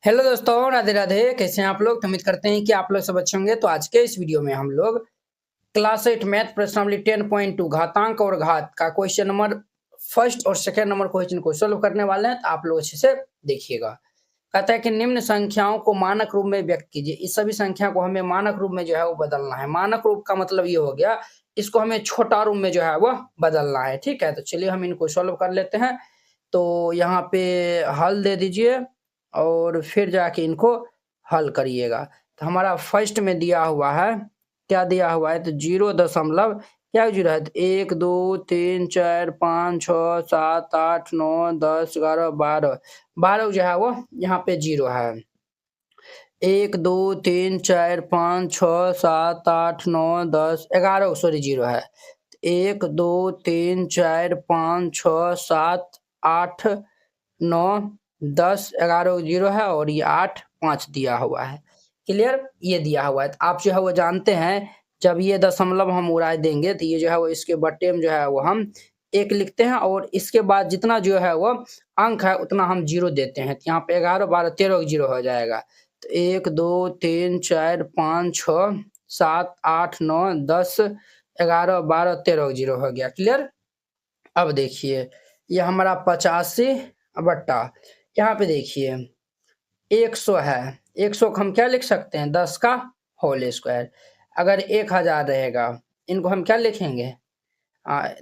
Hello दोस्तों, राधे राधे। कैसे हैं आप लोग? तो उम्मीद करते हैं कि आप लोग सब अच्छे होंगे। तो आज के इस वीडियो में हम लोग क्लास 8 मैथ प्रश्नावली 10.2 घातांक और घात का क्वेश्चन नंबर फर्स्ट और सेकंड नंबर क्वेश्चन को सोल्व करने वाले हैं। तो आप लोग अच्छे से देखिएगा। कहता है कि निम्न संख्याओं को मानक रूप में व्यक्त कीजिए। इस सभी संख्या को हमें मानक रूप में जो है वो बदलना है। मानक रूप का मतलब ये हो गया, इसको हमें छोटा रूप में जो है वो बदलना है। ठीक है, तो चलिए हम इनको सोल्व कर लेते हैं। तो यहाँ पे हल दे दीजिए और फिर जाके इनको हल करिएगा। तो हमारा फर्स्ट में दिया हुआ है, क्या दिया हुआ है? तो 0 क्या 0 है? तो 1 2 3 4 5 6 7 8 9 10 11 12 12 जो है वो यहाँ पे 0 है। 1 2 3 4 5 6 7 8 9 10 11 सॉरी 0 है। 1 2 3 4 5 6 7 8 9 10 11 0 है और ये 8 5 दिया हुआ है। क्लियर? ये दिया हुआ है। तो आप जो है वो जानते हैं, जब ये दशमलव हम उड़ा देंगे तो ये जो है वो इसके बट्टे में जो है वो हम 1 लिखते हैं और इसके बाद जितना जो है वो अंक है उतना हम 0 देते हैं। तो यहाँ पे 11 12 13 0 हो जाएगा। तो 1 2 3 4 5 6 7 8 9 10 11 12 13 0 हो गया। क्लियर? अब देखिए, ये हमारा 85 बट्टा, यहाँ पे देखिए 100 है। 100 को हम क्या लिख सकते हैं? 10 का होल स्क्वायर। अगर 1000 रहेगा, इनको हम क्या लिखेंगे?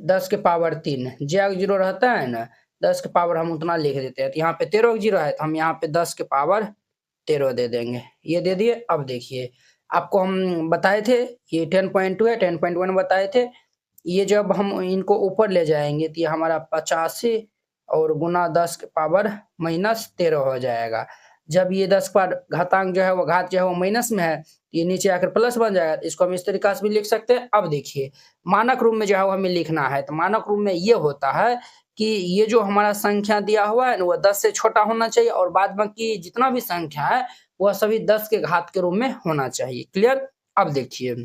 10 के पावर 3। जब 0 रहता है ना, 10 के पावर हम उतना लिख देते हैं। तो यहाँ पे 13 0 है, तो हम यहाँ पे 10 के पावर 13 दे देंगे। ये दे दिए। अब देखिए, आपको हम बताए थे ये 10.2 है, 10.1 बताए थे। ये जब हम इनको ऊपर ले जाएंगे तो ये हमारा 85 और गुना 10 के पावर -13 हो जाएगा। जब ये 10 पर घातांक जो है वो घात जो है वो माइनस में है, ये नीचे आकर प्लस बन जाएगा। इसको हम इस तरीका से भी लिख सकते हैं। अब देखिए, मानक रूप में जो है वो हमें लिखना है। तो मानक रूप में ये होता है कि ये जो हमारा संख्या दिया हुआ है ना, वो 10 से छोटा होना चाहिए और बाद बाकी जितना भी संख्या है वह सभी 10 के घात के रूप में होना चाहिए। क्लियर? अब देखिए,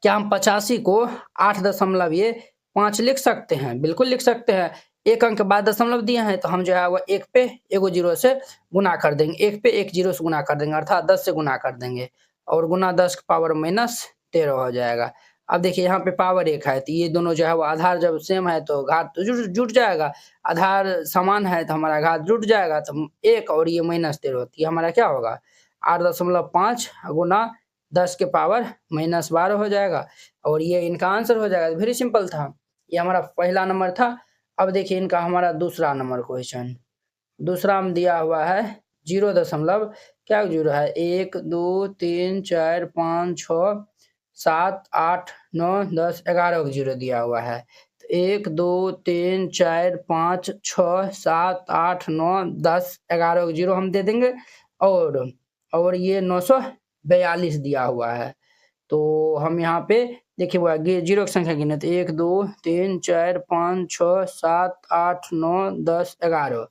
क्या हम 85 को 8.5 लिख सकते हैं? बिल्कुल लिख सकते हैं। एक अंक के बाद दशमलव दिए हैं तो हम जो है वो एक पे एगो 0 से गुना कर देंगे। एक पे एक 0 से गुना कर देंगे, अर्थात 10 से गुना कर देंगे और गुना 10 की पावर -13 हो जाएगा। अब देखिए, यहाँ पे पावर 1 है तो ये दोनों जो है वो आधार जब सेम है तो घात तो जुट जाएगा। आधार समान है तो हमारा घात जुट जाएगा। तो 1 और ये -13 तो ये हमारा क्या होगा? 8.5 गुना 10 के पावर -12 हो जाएगा और ये इनका आंसर हो जाएगा। वेरी सिंपल था। ये हमारा पहला नंबर था। अब देखिए इनका हमारा दूसरा नंबर क्वेश्चन। दूसरा में दिया हुआ है 0 दशमलव क्या 0 है? 1 2 3 4 5 6 7 8 9 10 11 को 0 दिया हुआ है। तो 1 2 3 4 5 6 7 8 9 10 11 को 0 हम दे देंगे और ये 942 दिया हुआ है। तो हम यहाँ पे देखिए वो 0 की संख्या गिने तो 1 2 3 4 5 6 7 8 9 10 11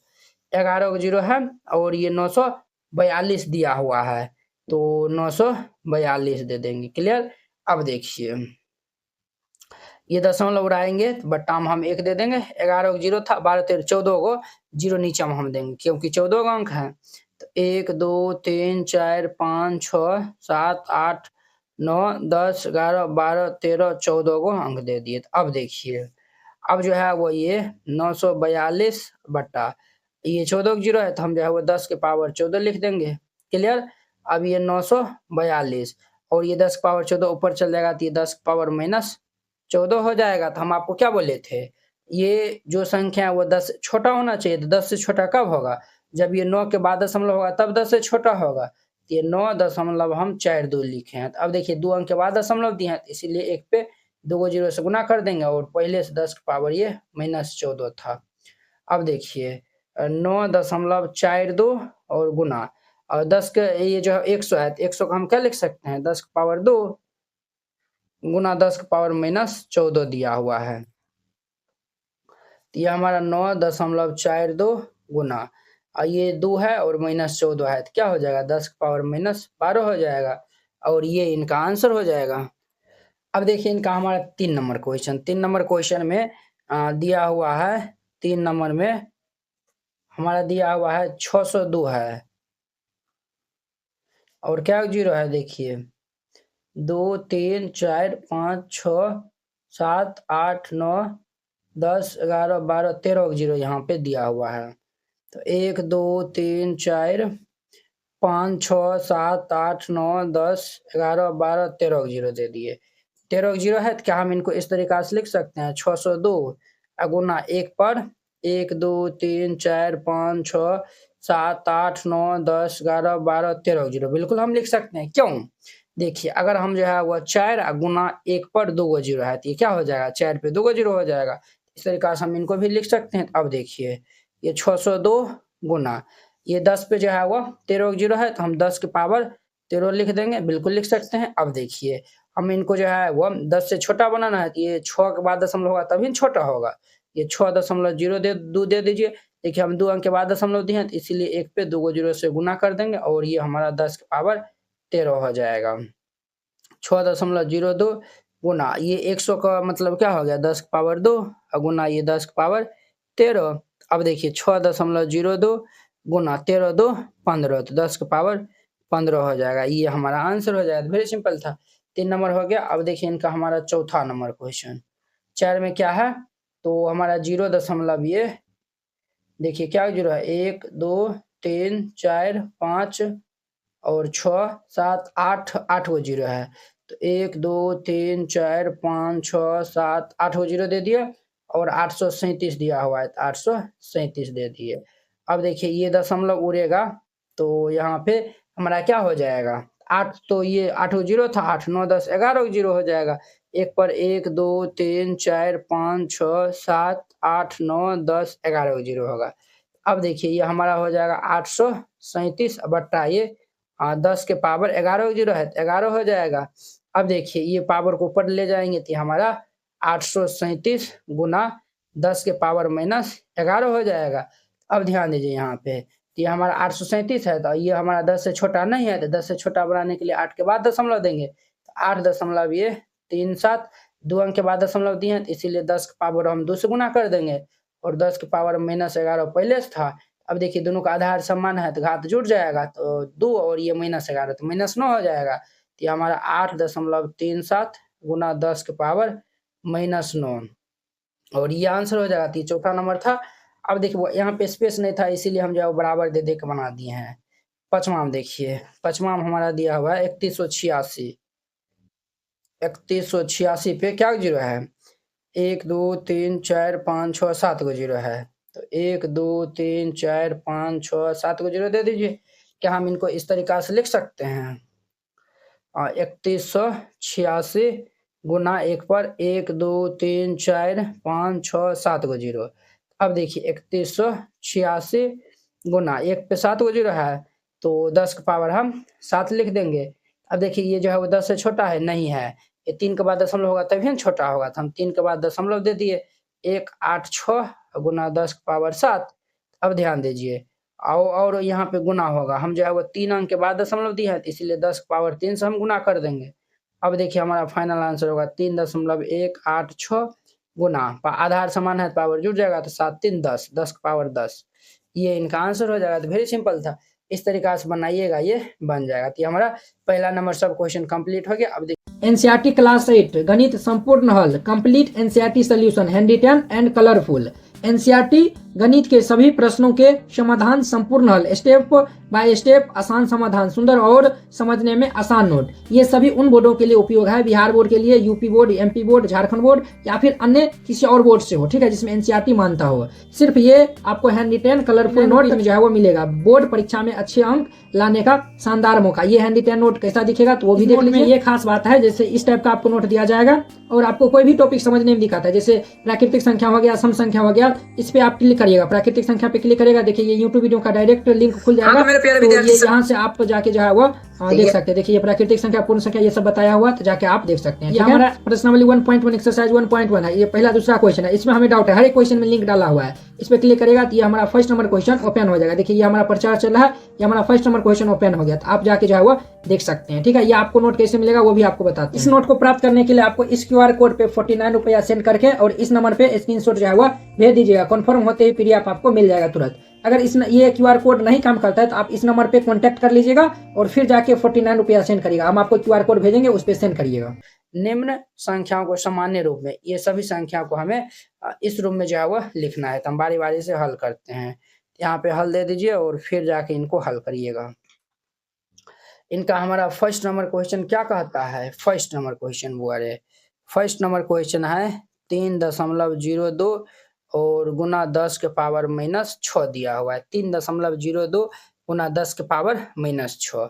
11 को 0 है और ये 942 दिया हुआ है। तो 942 दे देंगे। क्लियर? अब देखिए, ये दशमलव उड़ाएंगे तो बट्टा में हम 1 दे देंगे। 11 को 0 था, 12 13 14 को 0 नीचे में हम देंगे क्योंकि 14 का अंक है। तो 1 2 3 4 5 6 7 8 9 10 11 12 13 14 को अंक दे दिए। तो अब देखिए, अब जो है वो ये 942 बट्टा ये 14 को 0 है तो हम जो है वो 10 के पावर 14 लिख देंगे। क्लियर? अब ये 942 और ये 10 के पावर 14 ऊपर चल जाएगा तो ये 10 के पावर -14 हो जाएगा। तो हम आपको क्या बोले थे? ये जो संख्या है वो 10 से छोटा होना चाहिए। तो 10 से छोटा कब होगा? जब ये 9 के बाद दशमलव होगा तब 10 से छोटा होगा। तो ये 9 हम 42 लिखे हैं। तो अब देखिए, 2 अंक के बाद दशमलव दिए हैं तो इसीलिए एक पे 2 को 0 से गुना कर देंगे और पहले से 10 की पावर ये -14 था। अब देखिए 9.42 और गुना और 10 के ये जो है 100 है तो 100 को हम क्या लिख सकते हैं? 10 की पावर 2 गुना 10 की पावर -14 दिया हुआ है। तो ये हमारा 9.42 गुना ये 2 है और -14 है तो क्या हो जाएगा? 10 की पावर -12 हो जाएगा और ये इनका आंसर हो जाएगा। अब देखिए इनका हमारा 3 नंबर क्वेश्चन। 3 नंबर क्वेश्चन में दिया हुआ है, 3 नंबर में हमारा दिया हुआ है 602 है। और क्या जीरो है देखिए 2 3 4 5 6 7 8 9 10 11 12 13 जीरो यहाँ पे दिया हुआ है। तो 1 2 3 4 5 6 7 8 9 10 11 12 13 जीरो दे दिए। 13 जीरो है तो क्या हम इनको इस तरीका से लिख सकते हैं 602 गुना 1 पर 1 2 3 4 5 6 7 8 9 10 11 12 13 जीरो बिल्कुल हम लिख सकते हैं। क्यों? देखिए अगर हम जो है वह 4 गुना 1 पर 2 जीरो है तो ये क्या हो जाएगा 4 पे 2 जीरो हो जाएगा। इस तरीका से हम इनको भी लिख सकते हैं। अब देखिए ये 602 गुना ये 10 पे जो है वह 13 जीरो है तो हम 10 के पावर 13 लिख देंगे, बिल्कुल लिख सकते हैं। अब देखिए हम इनको जो है वो 10 से छोटा बनाना है तो ये 6 के बाद दशमलव होगा तभी छोटा होगा। ये 6.0 दे दीजिए। देखिए हम 2 अंक के बाद दशमलव दिए हैं तो इसीलिए 1 पे 2 जीरो से गुना कर देंगे और ये हमारा 10 के पावर 13 हो जाएगा। 6.02 गुना ये 100 का मतलब क्या हो गया 10 के पावर 2 और गुना ये 10 के पावर 13। अब देखिए 6.02 गुना 13 2 15 तो 10 के पावर 15 हो जाएगा। ये हमारा आंसर हो जाएगा। वेरी सिंपल था। 3 नंबर हो गया। अब देखिए इनका हमारा चौथा नंबर क्वेश्चन 4 में क्या है तो हमारा 0 ये देखिए क्या जीरो है 1 2 3 4 5 और 6 7 8 8 वो जीरो है तो 1 2 3 4 5 6 7 8 वो जीरो दे दिया और 837 दिया हुआ है तो 837 दे दिए। अब देखिए ये दशमलव उड़ेगा तो यहाँ पे हमारा क्या हो जाएगा 8 तो ये 8 जीरो था 8 9 10 11 जीरो हो जाएगा। एक पर 1 2 3 4 5 6 7 8 9 10 11 जीरो होगा। अब देखिए ये हमारा हो जाएगा 837 बट्टा ये 10 के पावर 11 जीरो है तो 11 हो जाएगा। अब देखिए ये पावर को ऊपर ले जाएंगे तो हमारा 837 गुना 10 के पावर -11 हो जाएगा। अब ध्यान दीजिए यहाँ पे तो ये हमारा 837 है तो ये हमारा 10 से छोटा नहीं है तो 10 से छोटा बनाने के लिए 8 के बाद दशमलव देंगे तो 8.37 2 अंक के बाद दशमलव दिए हैं तो इसीलिए 10 के पावर हम 2 से गुना कर देंगे और 10 के पावर -11 पहले से था। अब देखिए दोनों का आधार समान है तो घात जुड़ जाएगा तो 2 और ये -11 तो -9 हो जाएगा तो ये हमारा 8.37 गुना 10 के पावर -9 और ये आंसर हो जाएगा। तो चौथा नंबर था। अब देखिए यहाँ पे स्पेस नहीं था इसीलिए हम जो है बराबर दे के बना दिए हैं। पांचवा में देखिए पांचवा में हमारा दिया हुआ है 3186 पे क्या जीरो है 1 2 3 4 5 6 7 को जीरो है तो 1 2 3 4 5 6 7 को जीरो दे दीजिए। क्या हम इनको इस तरीका से लिख सकते हैं 3186 गुना 1 पर 1 2 3 4 5 6 7 को जीरो। अब देखिए 3186 गुना 1 पे 7 को जीरो है तो 10 का पावर हम 7 लिख देंगे। अब देखिए ये जो है वो 10 से छोटा है नहीं है ये 3 के बाद दशमलव होगा तभी छोटा होगा तो हम 3 के बाद दशमलव दे दिए 1 8 6 गुना 10 का पावर 7। अब ध्यान दीजिए और यहाँ पे गुना होगा हम जो है वो 3 अंक के बाद दशमलव दिया है इसीलिए 10 का पावर 3 से हम गुना कर देंगे। अब देखिए हमारा फाइनल आंसर होगा 3.186 गुना आधार समान है पावर जुड़ जाएगा तो 7 3 10 10 का पावर 10 ये इनका आंसर हो जाएगा। तो वेरी सिंपल था। इस तरीका से बनाइएगा ये बन जाएगा। तो हमारा पहला नंबर सब क्वेश्चन कंप्लीट हो गया। अब एनसीईआरटी क्लास 8 गणित संपूर्ण हल कंप्लीट एनसीईआरटी सॉल्यूशन हैंडीटन एंड कलरफुल। एनसीईआरटी गणित के सभी प्रश्नों के समाधान संपूर्ण हल स्टेप बाय स्टेप आसान समाधान सुंदर और समझने में आसान नोट ये सभी उन बोर्डों के लिए उपयोग है बिहार बोर्ड के लिए UP board MP board Jharkhand board या फिर अन्य किसी और बोर्ड से हो ठीक है जिसमें एनसीईआरटी मानता हो। सिर्फ ये आपको हैंड रिटेन कलरफुल नोट जो है वो मिलेगा बोर्ड परीक्षा में अच्छे अंक लाने का शानदार मौका। ये हैंड रिटेन नोट कैसा दिखेगा तो वो भी देख लीजिए। ये खास बात है जैसे इस टाइप का आपको नोट दिया जाएगा और आपको कोई भी टॉपिक समझने में दिखाता है जैसे प्राकृतिक संख्या हो गया सम संख्या हो गया इस पे आप क्लिक करिएगा प्राकृतिक संख्या पे क्लिक करिएगा देखिए ये यूट्यूब वीडियो का डायरेक्ट लिंक खुल जाएगा तो ये यहाँ से आप जाके जो है वो देख सकते हैं। देखिए ये प्राकृतिक संख्या पूर्ण संख्या ये सब बताया हुआ तो जाके आप देख सकते हैं। ये हमारा प्रश्नावली 1.1 एक्सरसाइज 1.1 है। ये पहला दूसरा क्वेश्चन है इसमें हमें डाउट है हर एक क्वेश्चन में लिंक डाला हुआ है इस पे क्लिक करेगा तो ये हमारा फर्स्ट नंबर क्वेश्चन ओपन हो जाएगा। देखिए ये हमारा प्रचार चल रहा है ये हमारा फर्स्ट नंबर क्वेश्चन ओपन हो गया तो आप जाके जो है वो देख सकते हैं ठीक है। ये आपको नोट कैसे मिलेगा वो भी आपको बताते हैं। इस नोट को प्राप्त करने के लिए आपको इस QR कोड पे 49 रुपया सेंड करके और इस नंबर पे स्क्रीनशॉट जो है वो भेज दीजिएगा। कन्फर्म होते ही PDF आपको मिल जाएगा तुरंत। अगर ये QR कोड नहीं काम करता है तो आप इस नंबर पे कॉन्टैक्ट कर लीजिएगा और फिर जाके 49 रुपया सेंड करिएगा। हम आपको QR कोड भेजेंगे, उस पर सेंड करिएगा। निम्न संख्याओं को सामान्य रूप में, ये सभी संख्या को हमें इस रूप में जो है वह लिखना है। तो हम बारी बारी से हल करते हैं। यहाँ पे हल दे दीजिए और फिर जाके इनको हल करिएगा। इनका हमारा फर्स्ट नंबर क्वेश्चन क्या कहता है? फर्स्ट नंबर क्वेश्चन वो अरे फर्स्ट नंबर क्वेश्चन है 3.02 और गुना 10 के पावर -6 दिया हुआ है। 3.02 गुना 10 के पावर -6।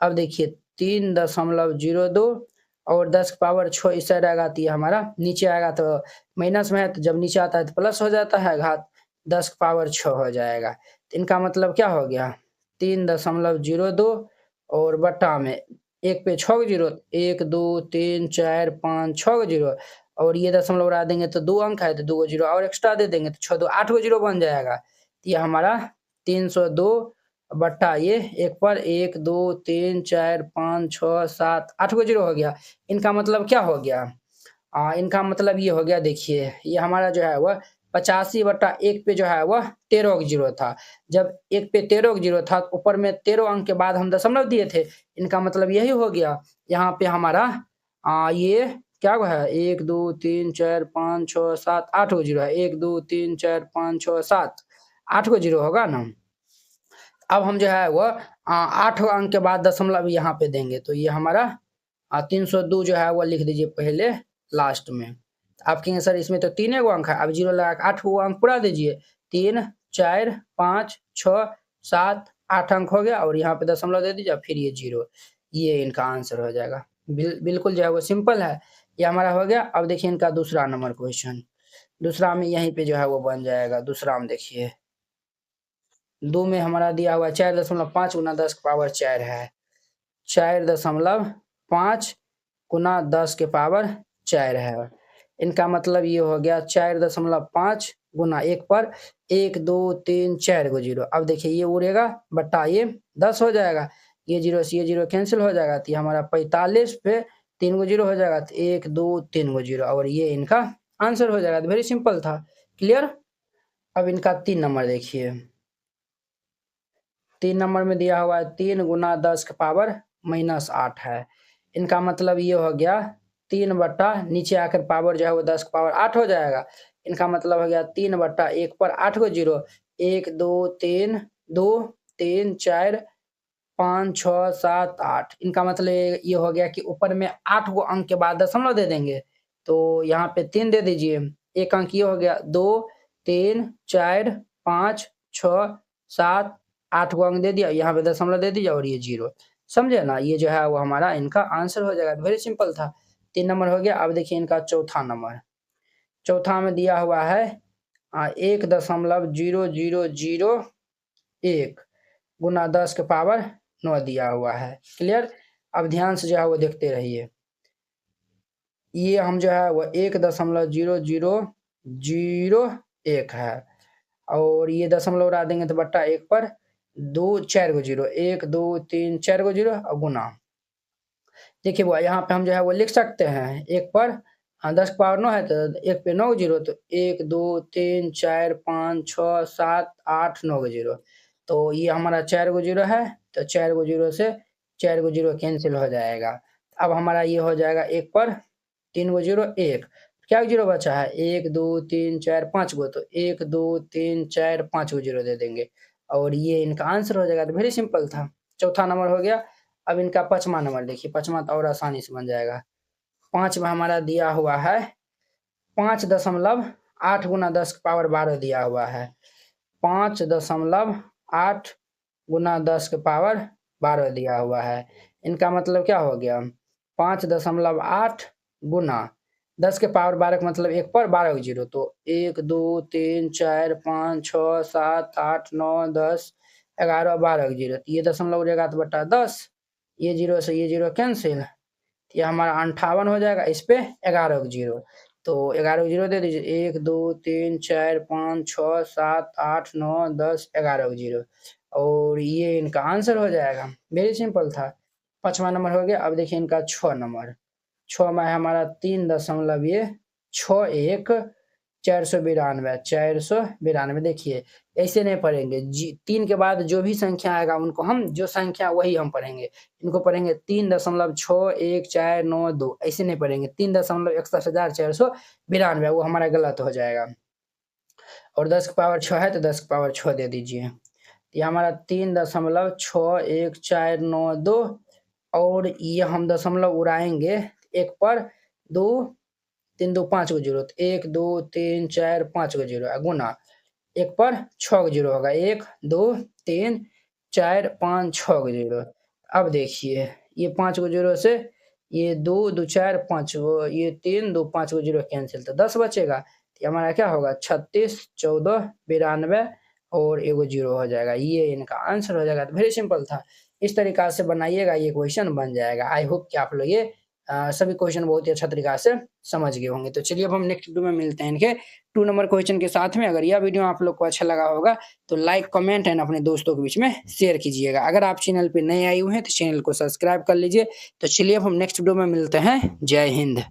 अब देखिए 3.02 और 10 के पावर 6 इस साइड आएगा तो ये हमारा नीचे आएगा, तो माइनस में है, तो जब नीचे आता है तो प्लस हो जाता है, घात 10 के पावर 6 हो जाएगा। तो इनका मतलब क्या हो गया? 3.02 और बट्टा में एक पे 6 जीरो, 1 2 3 4 5 6 जीरो, और ये दशमलव उड़ा देंगे तो 2 अंक है, तो 2 जीरो और एक्स्ट्रा दे देंगे तो 6 2 8 जीरो बन जाएगा। तो ये हमारा 302 बट्टा ये एक पर 1 2 3 4 5 6 7 8 जीरो हो गया। इनका मतलब क्या हो गया? इनका मतलब ये हो गया, देखिए ये हमारा जो है वह 85/1 पे जो है वह 13 जीरो था। जब 1 पे 13 जीरो था तो ऊपर में 13 अंक के बाद हम दशमलव दिए थे। इनका मतलब यही हो गया। यहाँ पे हमारा ये क्या है? 1 2 3 4 5 6 7 8 जीरो है। 1 2 3 4 5 6 7 8 जीरो होगा ना। अब हम जो है वह 8 अंक के बाद दशमलव यहाँ पे देंगे, तो ये हमारा 302 जो है वह लिख दीजिए पहले लास्ट में। आप कहेंगे सर इसमें तो 3 अंक है, अब जीरो लगा के 8 अंक पूरा दीजिए। 3 4 5 6 7 8 अंक हो गया और यहाँ पे दशमलव दे दीजिए, फिर ये जीरो। ये इनका आंसर हो जाएगा। बिल्कुल जो है वो सिंपल है। ये हमारा हो गया। अब देखिए इनका दूसरा नंबर क्वेश्चन। दूसरा में यहीं पे जो है वो बन जाएगा। दूसरा में देखिए 2 में हमारा दिया हुआ 4.5 गुना 10 के पावर 4 है। 4.5 गुना 10 के पावर 4 है। इनका मतलब ये हो गया 4.5 गुना 1 पर 1 2 3 4 जीरो। अब देखिए ये उड़ेगा बट्टा ये 10 हो जाएगा। ये जीरो से ये जीरो कैंसिल हो जाएगा, तो ये हमारा 45 पे 3 जीरो हो जाएगा, तो 1 2 3 जीरो, और ये इनका आंसर हो जाएगा। वेरी सिंपल था। क्लियर? अब इनका 3 नंबर देखिए। 3 नंबर में दिया हुआ है 3 गुना 10 के पावर -8 है। इनका मतलब ये हो गया 3 बट्टा नीचे आकर पावर जो है वो 10 के पावर 8 हो जाएगा। इनका मतलब हो गया 3 बट्टा 1 पर 8 जीरो। 1 2 3 2 3 4 5 6 7 8। इनका मतलब ये हो गया कि ऊपर में 8 अंक के बाद दशमलव दे देंगे, तो यहाँ पे 3 दे दीजिए। एक अंक ये हो गया 2 3 4 5 6 7 8 अंक दे दिया, यहाँ पे दशमलव दे दीजिए और ये जीरो। समझे ना? ये जो है वो हमारा इनका आंसर हो जाएगा। वेरी सिंपल था। 3 नंबर हो गया। अब देखिए इनका चौथा नंबर। चौथा में दिया हुआ है 1.0001 गुना 10 के पावर 9 दिया हुआ है। क्लियर? अब ध्यान से जो है वो देखते रहिए। ये हम जो है वो 1.0001 है, और ये दशमलव उड़ा देंगे तो बट्टा 1 पर 2 4 जीरो। 1 2 3 4 जीरो और गुना। देखिए वो यहाँ पे हम जो है वो लिख सकते हैं। 1 पर 10 के पावर 9 है, तो 1 पे 9 जीरो, तो 1 2 3 4 5 6 7 8 9 जीरो। तो ये हमारा 4 जीरो है, तो 4 जीरो से 4 जीरो कैंसिल हो जाएगा। अब हमारा ये हो जाएगा 1 पर 3 जीरो 1। क्या जीरो बचा है? 1 2 3 4 5 गो, तो 1 2 3 4 5 जीरो दे देंगे और ये इनका आंसर हो जाएगा। तो वेरी सिंपल था। चौथा नंबर हो गया। अब इनका 5वां नंबर देखिए। 5वां तो और आसानी से बन जाएगा। 5 में हमारा दिया हुआ है 5.8 गुना 10 के पावर 12 दिया हुआ है। 5.8 गुना 10 के पावर 12 दिया हुआ है। इनका मतलब क्या हो गया? 5.8 गुना 10 के पावर 12 का मतलब 1 पर 12 जीरो, तो 1 2 3 4 5 6 7 8 9 10 11 12 जीरो। ये दशमलव उड़ेगा तो बटा 10, ये जीरो से ये जीरो कैंसिल, ये हमारा 58 हो जाएगा। इस पे 11 जीरो, तो 11 जीरो दे दीजिए। 1 2 3 4 5 6 7 8 9 10 11 जीरो, और ये इनका आंसर हो जाएगा। वेरी सिंपल था। 5वां नंबर हो गया। अब देखिए इनका 6 नंबर। 6 में हमारा 3.61 492 देखिए ऐसे नहीं पढ़ेंगे। 3 के बाद जो भी संख्या आएगा उनको हम जो संख्या वही हम पढ़ेंगे। इनको पढ़ेंगे 3.6142 ऐसे नहीं पढ़ेंगे। 3,61,492 वो हमारा गलत हो जाएगा। और 10 की पावर 6 है तो 10 की पावर 6 दे दीजिए। ये हमारा 3.6142 और ये हम दशमलव उड़ाएंगे एक पर 2 3 2 5 को जीरो, 1 2 3 4 5 को जीरो गुना एक पर 6 को जीरो होगा, 1 2 3 4 5 6 को जीरो। अब देखिए ये 5 को जीरो से ये 2 2 4 5 ये 3 2 5 को जीरो कैंसिल तो 10 बचेगा। तो हमारा क्या होगा 36 14 92 और एगो जीरो हो जाएगा। ये इनका आंसर हो जाएगा। तो वेरी सिंपल था। इस तरीका से बनाइएगा, ये क्वेश्चन बन जाएगा। आई होप कि आप लोग ये सभी क्वेश्चन बहुत ही अच्छा तरीका से समझ गए होंगे। तो चलिए अब हम नेक्स्ट वीडियो में मिलते हैं इनके 2 नंबर क्वेश्चन के साथ में। अगर यह वीडियो आप लोग को अच्छा लगा होगा तो लाइक कमेंट एंड अपने दोस्तों के बीच में शेयर कीजिएगा। अगर आप चैनल पे नए आए हुए हैं तो चैनल को सब्सक्राइब कर लीजिए। तो चलिए अब हम नेक्स्ट वीडियो में मिलते हैं। जय हिंद।